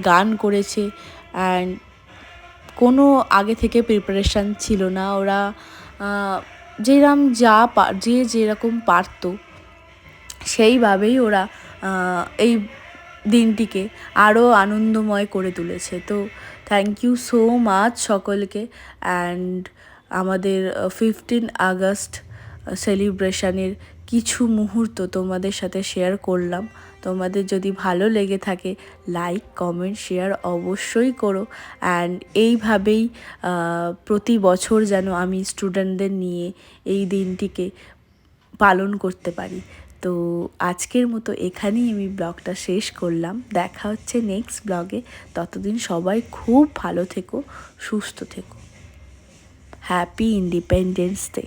গান করেছে অ্যান্ড কোনো আগে থেকে প্রিপারেশান ছিল না। ওরা যে যেরকম পারত সেইভাবেই ওরা এই দিনটিকে আরও আনন্দময় করে তুলেছে। তো থ্যাংক ইউ সো মাচ সকলকে। অ্যান্ড আমাদের 15 আগস্ট সেলিব্রেশনের কিছু মুহূর্ত তোমাদের সাথে শেয়ার করলাম। তোমাদের যদি ভালো লেগে থাকে লাইক কমেন্ট শেয়ার অবশ্যই করো। অ্যান্ড এইভাবেই প্রতি বছর যেন আমি স্টুডেন্টদের নিয়ে এই দিনটিকে পালন করতে পারি। তো আজকের মতো এখানেই আমি ব্লগটা শেষ করলাম। দেখা হচ্ছে নেক্সট ব্লগে। ততদিন সবাই খুব ভালো থেকো, সুস্থ থেকো। Happy independence day.